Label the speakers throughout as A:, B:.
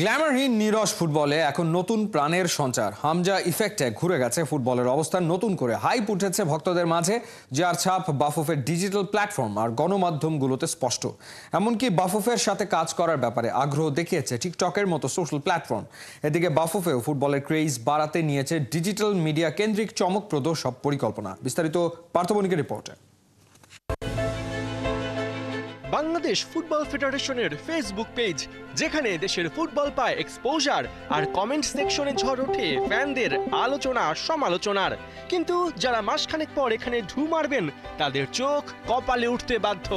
A: গ্ল্যামারহীন নিরস ফুটবলে এখন নতুন প্রাণের সঞ্চার। হামজা ইফেক্টে ঘুরে গেছে ফুটবলের অবস্থান, নতুন করে হাইপ উঠেছে ভক্তদের মাঝে, যার ছাপ বাফুফের ডিজিটাল প্ল্যাটফর্ম আর গণমাধ্যমগুলোতে স্পষ্ট। এমনকি বাফুফের সাথে কাজ করার ব্যাপারে আগ্রহ দেখিয়েছে টিকটকের মতো সোশ্যাল প্ল্যাটফর্ম। এদিকে বাফুফেও ফুটবলের ক্রেজ বাড়াতে নিয়েছে ডিজিটাল মিডিয়া কেন্দ্রিক চমকপ্রদ সব পরিকল্পনা। বিস্তারিত পার্থবণিকের রিপোর্টে।
B: বাংলাদেশ ফুটবল ফেডারেশনের ফেসবুক পেজ, যেখানে দেশের ফুটবল পায় এক্সপোজার, আর কমেন্ট সেকশনে ঝড় ওঠে ফ্যানদের আলোচনা সমালোচনার। কিন্তু যারা মাসখানেক পর এখানে ঢু মারবেন, তাদের চোখ কপালে উঠতে বাধ্য।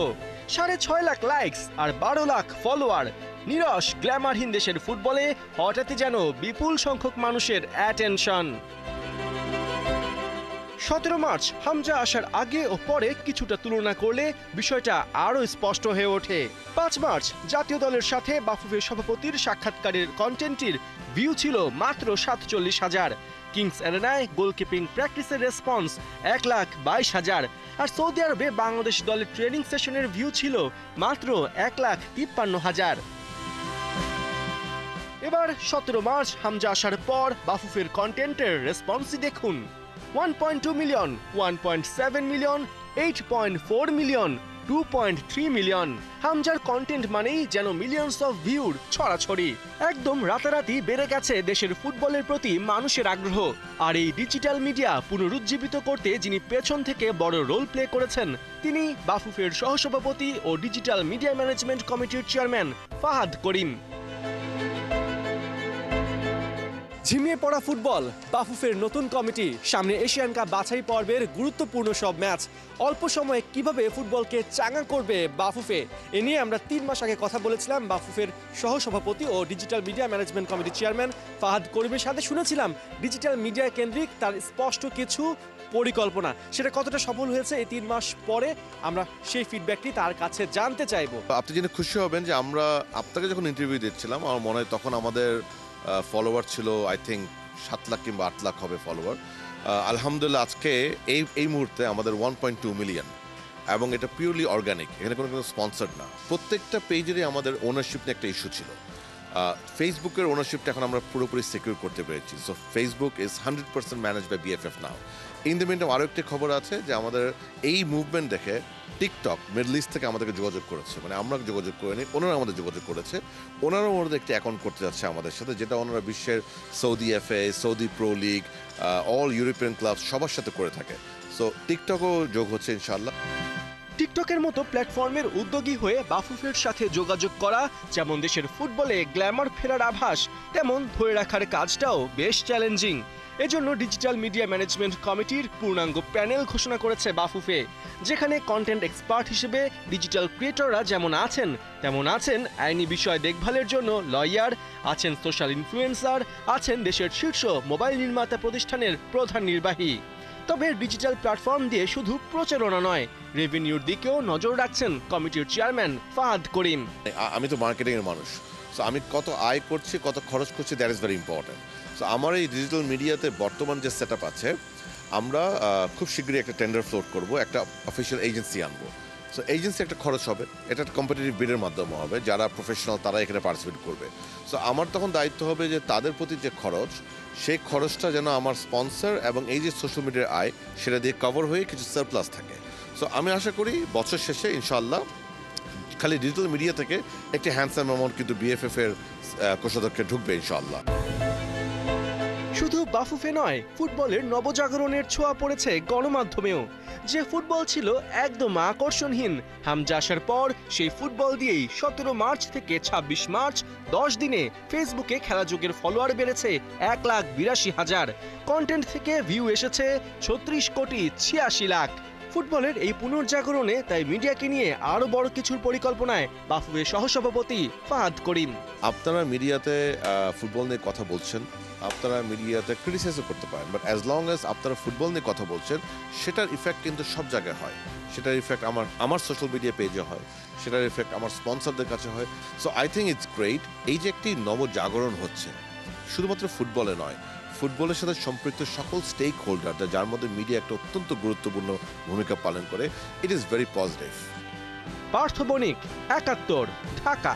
B: 6.5 লাখ লাইকস আর 12 লাখ ফলোয়ার, নিরস গ্ল্যামারহীন দেশের ফুটবলে হঠাৎই যেন বিপুল সংখ্যক মানুষের অ্যাটেনশন। 17 মার্চ হামজা আসার আগে ও পরে কিছুটা তুলনা করলে বিষয়টা আরও স্পষ্ট হয়ে ওঠে। 5 মার্চ জাতীয় দলের সাথে বাফুফের সভাপতির সাক্ষাৎকারের কন্টেন্টের ভিউ ছিল মাত্র 47,000। কিংস অ্যারেনায় গোলকিপিং প্র্যাকটিসের রেসপন্স 1,22,000। আর সৌদি আরবে বাংলাদেশ দলের ট্রেনিং সেশনের ভিউ ছিল মাত্র 1,53,000। এবার 17 মার্চ হামজা আসার পর বাফুফের কন্টেন্টের রেসপন্সই দেখুন। 1.2 মিলিয়ন, 1.7 মিলিয়ন, 8.4 মিলিয়ন, 2.3 মিলিয়ন। হামজার কন্টেন্ট মানেই যেন মিলিয়নস অফ ভিউর ছড়াছড়ি। একদম রাতারাতি বেড়ে গেছে দেশের ফুটবলের প্রতি মানুষের আগ্রহ। আর এই ডিজিটাল মিডিয়া পুনরুজ্জীবিত করতে যিনি পেছন থেকে বড় রোল প্লে করেছেন, তিনি বাফুফের সহসভাপতি ও ডিজিটাল মিডিয়া ম্যানেজমেন্ট কমিটির চেয়ারম্যান ফাহাদ করিম। ঝিমিয়ে পড়া ফুটবল, বাফুফের নতুন কমিটি, সামনে এশিয়ান কাপ বাছাই পর্বের গুরুত্বপূর্ণ সব ম্যাচ, অল্প সময়ে কিভাবে ফুটবলকে চাঙ্গা করবে বাফুফে, এ নিয়ে আমরা 3 মাস আগে কথা বলেছিলাম বাফুফের সহসভাপতি ও ডিজিটাল মিডিয়া ম্যানেজমেন্ট কমিটির চেয়ারম্যান ফাহাদ করিমের সাথে। শুনেছিলাম ডিজিটাল মিডিয়া কেন্দ্রিক তার স্পষ্ট কিছু পরিকল্পনা, সেটা কতটা সফল হয়েছে এই 3 মাস পরে আমরা সেই ফিডব্যাকটি তার কাছে জানতে চাইবো।
C: আপনি জেনে খুশি হবেন যে আমরা আপনাকে যখন ইন্টারভিউ দিচ্ছিলাম, আমার মনে হয় তখন আমাদের ফলোয়ার ছিল আই থিঙ্ক 7 লাখ কিংবা 8 লাখ হবে ফলোয়ার। আলহামদুলিল্লাহ আজকে এই মুহূর্তে আমাদের 1.2 মিলিয়ন, এবং এটা পিওরলি অর্গানিক, এখানে কোনো স্পন্সার্ড না। প্রত্যেকটা পেজেরই আমাদের ওনারশিপ নিয়ে একটা ইস্যু ছিল। ফেসবুকের ওনারশিপটা এখন আমরা পুরোপুরি সিকিউর করতে পেরেছি। So Facebook is 100% manage by BFF now. In the mean আরও একটি খবর আছে যে আমাদের এই মুভমেন্ট দেখে টিকটক মিডল ইস্ট থেকে আমাদেরকে যোগাযোগ করেছে, মানে আমরা যোগাযোগ করিনি, ওনারা আমাদের যোগাযোগ করেছে। ওনারাও ওনাদের একটি অ্যাকাউন্ট করতে যাচ্ছে আমাদের সাথে, যেটা ওনারা বিশ্বের Saudi FA, Saudi pro league, all European club সবার সাথে করে থাকে। সো টিকটকও যোগ হচ্ছে ইনশাআল্লাহ।
B: টিকটকের মতো প্ল্যাটফর্মের উদ্যোগী হয়ে বাফুফের সাথে যোগাযোগ করা যেমন দেশের ফুটবলে গ্ল্যামার ফেরার আভাস, তেমন ধরে রাখার কাজটাও বেশ চ্যালেঞ্জিং। এজন্য ডিজিটাল মিডিয়া ম্যানেজমেন্ট কমিটির পূর্ণাঙ্গ প্যানেল ঘোষণা করেছে বাফুফে, যেখানে কন্টেন্ট এক্সপার্ট হিসেবে ডিজিটাল ক্রিয়েটররা যেমন আছেন, তেমন আছেন আইনি বিষয় দেখভালের জন্য লয়ার, আছেন সোশ্যাল ইনফ্লুয়েন্সার, আছেন দেশের শীর্ষ মোবাইল নির্মাতা প্রতিষ্ঠানের প্রধান নির্বাহী। তবে ডিজিটাল প্ল্যাটফর্ম দিয়ে শুধু প্রচারণা নয়, রেভিনিউর দিকেও নজর রাখছেন কমিটির চেয়ারম্যান ফাহাদ করিম।
C: আমি তো মার্কেটিংয়ের মানুষ, সো আমি কত আয় করছি, কত খরচ করছি, that is very important. So আমার এই ডিজিটাল মিডিয়াতে বর্তমান যে সেট আপ আছে, আমরা খুব শীঘ্রই একটা টেন্ডার ফ্লোট করব, একটা অফিসিয়াল এজেন্সি আনবো। সো এজেন্সি একটা খরচ হবে, এটা একটা কম্পিটিটিভ বিডের মাধ্যমে হবে, যারা প্রফেশনাল তারা এখানে পার্টিসিপেট করবে। সো আমার তখন দায়িত্ব হবে যে তাদের প্রতি যে খরচ, সেই খরচটা যেন আমার স্পন্সর এবং এই যে সোশ্যাল মিডিয়ার আয়, সেটা দিয়ে কভার হয়ে কিছু সারপ্লাস থাকে। সো আমি আশা করি বছর শেষে ইনশাআল্লাহ খালি ডিজিটাল মিডিয়া থেকে একটি হ্যান্ডসাম অ্যামাউন্ট কিন্তু বিএফএফ এর কোষাধ্যক্ষে ঢুকবে ইনশাআল্লাহ।
B: শুধু বাফুফে নয়, ফুটবলের নবজাগরণের ছোঁয়া পড়েছে গণমাধ্যমেও। যে ফুটবল ছিল একদম আকর্ষণহীন, হামজা আসার পর সেই ফুটবল দিয়েই 17 মার্চ থেকে 26 মার্চ 10 দিনে ফেসবুকে খেলাযোগের ফলোয়ার বেড়েছে 1,82,000। কন্টেন্ট থেকে ভিউ এসেছে 36,86 লাখ। ফুটবলের এই পুনর্জাগরণে তাই মিডিয়াকে নিয়ে আরো বড় কিছুর পরিকল্পনায় বাফুফের সহসভাপতি ফাহাদ করিম।
C: আপনারা মিডিয়াতে ফুটবল নিয়ে কথা বলছেন, আপনারা মিডিয়াতে ক্রিটিসাইজও করতে পারেন, বাট অ্যাজ লং অ্যাজ আপনারা ফুটবল নিয়ে কথা বলছেন, সেটার ইফেক্ট কিন্তু সব জায়গায় হয়। সেটার ইফেক্ট আমার সোশ্যাল মিডিয়া পেজে হয়, সেটার ইফেক্ট আমার স্পন্সরদের কাছে হয়। So I think it's great. এই যে একটি নবজাগরণ হচ্ছে, শুধুমাত্র ফুটবলে নয়, ফুটবলের সাথে সম্পৃক্ত সকল স্টেক হোল্ডার, যার মধ্যে মিডিয়া একটা অত্যন্ত গুরুত্বপূর্ণ ভূমিকা পালন করে, it is very positive.
B: Partha Banik, ৭১, Dhaka.